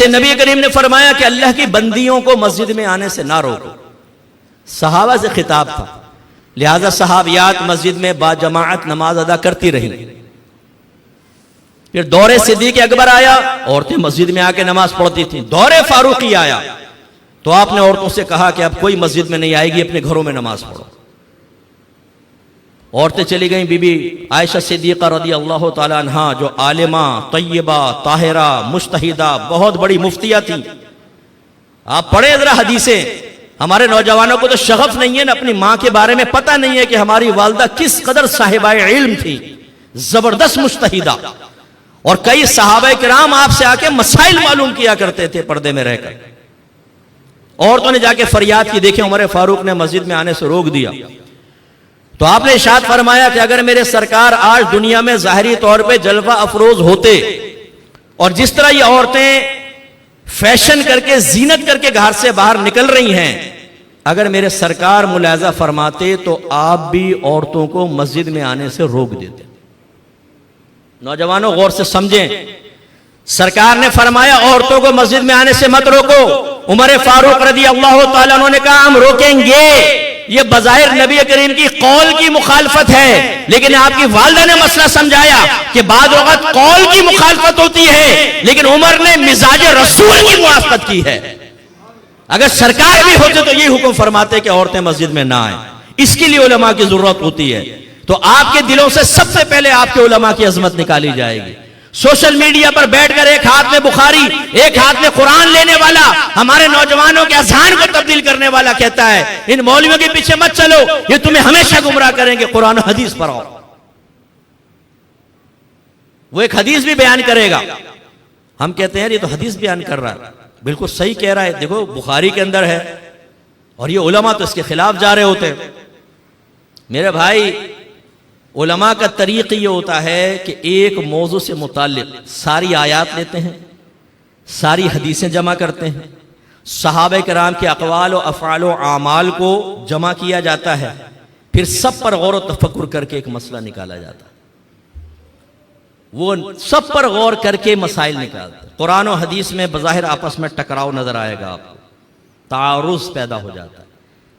ایسے نبی کریم نے فرمایا کہ اللہ کی بندیوں کو مسجد میں آنے سے نہ روکو. صحابہ سے خطاب تھا، لہذا صحابیات مسجد میں با جماعت نماز ادا کرتی رہیں. پھر دور صدیق اکبر آیا، عورتیں مسجد میں آ کے نماز پڑھتی تھیں. دور فاروقی آیا تو آپ نے عورتوں سے کہا کہ اب کوئی مسجد میں نہیں آئے گی، اپنے گھروں میں نماز پڑھو. عورتیں چلی گئیں. بی بی عائشہ صدیقہ رضی اللہ تعالی عنہا جو عالمہ طیبہ طاہرہ مجتہدہ بہت بڑی مفتیہ تھیں. آپ پڑھیں ذرا حدیثیں. ہمارے نوجوانوں کو تو شغف نہیں ہے نا، اپنی ماں کے بارے میں پتہ نہیں ہے کہ ہماری والدہ کس قدر صاحبہ علم تھی، زبردست مجتہدہ. اور کئی صحابہ کرام آپ سے آ کے مسائل معلوم کیا کرتے تھے پردے میں رہ کر. عورتوں نے جا کے فریاد کی. دیکھیں عمر فاروق نے مسجد میں آنے سے روک دیا تو آپ نے ارشاد فرمایا کہ اگر میرے سرکار آج دنیا میں ظاہری طور پہ جلوہ افروز ہوتے اور جس طرح یہ عورتیں فیشن کر کے زینت کر کے گھر سے باہر نکل رہی ہیں، اگر میرے سرکار ملاحظہ فرماتے تو آپ بھی عورتوں کو مسجد میں آنے سے روک دیتے. نوجوانوں غور سے سمجھیں. سرکار نے فرمایا عورتوں کو مسجد میں آنے سے مت روکو. عمر فاروق رضی اللہ تعالیٰ عنہ نے کہا ہم روکیں گے. یہ بظاہر نبی کریم کی قول کی مخالفت ہے، لیکن آپ کی والدہ نے مسئلہ سمجھایا کہ بعض اوقات قول کی مخالفت ہوتی ہے لیکن عمر نے مزاج رسول کی موافقت کی ہے. اگر سرکار بھی ہوتے تو یہ حکم فرماتے کہ عورتیں مسجد میں نہ آئیں. اس کے لیے علماء کی ضرورت ہوتی ہے. تو آپ کے دلوں سے سب سے پہلے آپ کے علماء کی عظمت نکالی جائے گی. سوشل میڈیا پر بیٹھ کر ایک ہاتھ میں بخاری ایک ہاتھ میں قرآن لینے والا ہمارے نوجوانوں کے اذہان کو تبدیل کرنے والا کہتا ہے ان مولویوں کے پیچھے مت چلو، یہ تمہیں ہمیشہ گمراہ کریں گے، قرآن و حدیث پر آؤ. وہ ایک حدیث بھی بیان کرے گا. ہم کہتے ہیں یہ تو حدیث بیان کر رہا ہے، بالکل صحیح کہہ رہا ہے، دیکھو بخاری کے اندر ہے. اور یہ علماء تو اس کے خلاف جا رہے ہوتے ہیں. میرے بھائی علماء کا طریقہ یہ ہوتا ہے کہ ایک موضوع سے متعلق ساری آیات لیتے ہیں، ساری حدیثیں جمع کرتے ہیں، صحابہ کرام کے اقوال و افعال و اعمال کو جمع کیا جاتا ہے، پھر سب پر غور و تفکر کر کے ایک مسئلہ نکالا جاتا ہے. وہ سب پر غور کر کے مسائل نکالتے ہیں. قرآن و حدیث میں بظاہر آپس میں ٹکراؤ نظر آئے گا آپ کو، تعارض پیدا ہو جاتا ہے.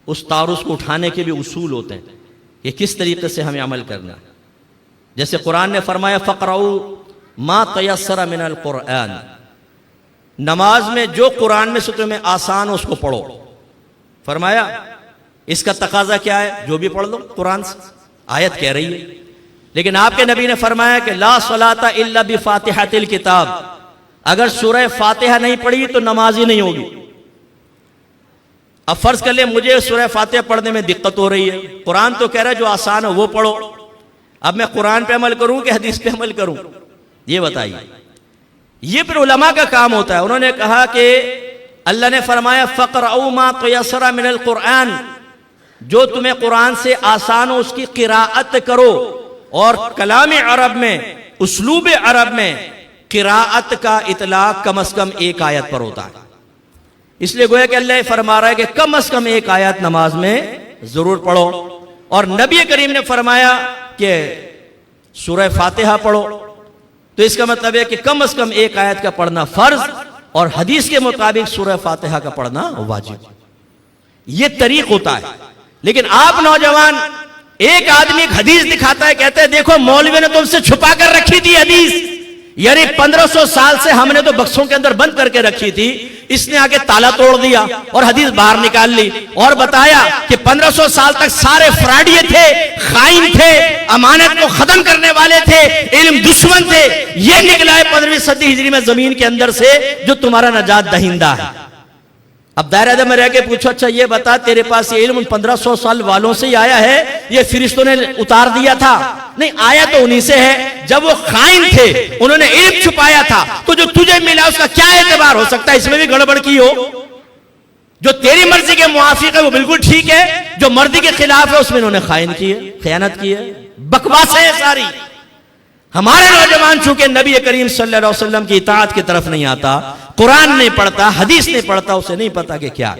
اس تعارض کو اٹھانے کے بھی اصول ہوتے ہیں کہ کس طریقے سے ہمیں عمل کرنا ہے. جیسے قرآن نے فرمایا فَقْرَؤُوا مَا تَيَسَّرَ مِنَ الْقُرْآنِ، نماز میں جو قرآن میں سے تمہیں آسان ہو اس کو پڑھو. فرمایا اس کا تقاضا کیا ہے؟ جو بھی پڑھ لو قرآن سے، آیت کہہ رہی ہے. لیکن آپ کے نبی نے فرمایا کہ لا صلاۃ الا بفاتحۃ الکتاب، اگر سورہ فاتحہ نہیں پڑھی تو نماز ہی نہیں ہوگی. اب فرض کر لیں مجھے سورہ فاتحہ پڑھنے میں دقت ہو رہی ہے، قرآن تو کہہ رہا ہے جو آسان ہو وہ پڑھو. اب میں قرآن پہ عمل کروں کہ حدیث پہ عمل کروں؟ یہ بتائیے. یہ پھر علماء کا کام ہوتا ہے. انہوں نے کہا کہ اللہ نے فرمایا فَقْرَؤُوا مَا تَيَسَّرَ مِنَ الْقُرْآنِ، جو تمہیں قرآن سے آسان ہو اس کی قراءت کرو. اور کلام عرب میں اسلوب عرب میں قراءت کا اطلاق کم از کم ایک آیت پر ہوتا ہے. اس لیے گویا کہ اللہ فرما رہا ہے کہ کم از کم ایک آیت نماز میں ضرور پڑھو. اور نبی کریم نے فرمایا کہ سورہ فاتحہ پڑھو، تو اس کا مطلب ہے کہ کم از کم ایک آیت کا پڑھنا فرض اور حدیث کے مطابق سورہ فاتحہ کا پڑھنا واجب. یہ طریق ہوتا ہے. لیکن آپ نوجوان، ایک آدمی ایک حدیث دکھاتا ہے، کہتے ہیں دیکھو مولوی نے تم سے چھپا کر رکھی تھی حدیث، یعنی 1500 سال سے ہم نے تو بکسوں کے اندر بند کر کے رکھی تھی، اس نے آگے تالا توڑ دیا اور حدیث باہر نکال لی اور بتایا کہ 1500 سال تک سارے فراڈیے تھے، خائن تھے، امانت کو ختم کرنے والے تھے، علم دشمن تھے. یہ نکلا ہے 15ویں صدی ہجری میں زمین کے اندر سے جو تمہارا نجات دہندہ ہے. اب دائرہ میں رہ کے پوچھو اچھا یہ بتا تیرے پاس یہ علم 1500 سال والوں سے ہی آیا ہے یہ فرشتوں نے اتار دیا تھا؟ نہیں، آیا تو انہی سے ہے. جب وہ خائن تھے انہوں نے علم چھپایا تھا تو جو تجھے ملا اس کا کیا اعتبار ہو سکتا ہے؟ اس میں بھی گڑبڑ کی ہو. جو تیری مرضی کے موافق ہے وہ بالکل ٹھیک ہے، جو مرضی کے خلاف ہے اس میں انہوں نے خائن کی ہے، خیانت کی ہے، بکواس ہے ساری. ہمارے نوجوان چونکہ نبی کریم صلی اللہ علیہ وسلم کی اطاعت کی طرف نہیں آتا، قرآن نہیں پڑھتا، حدیث نہیں پڑھتا، اسے نہیں پتا کہ کیا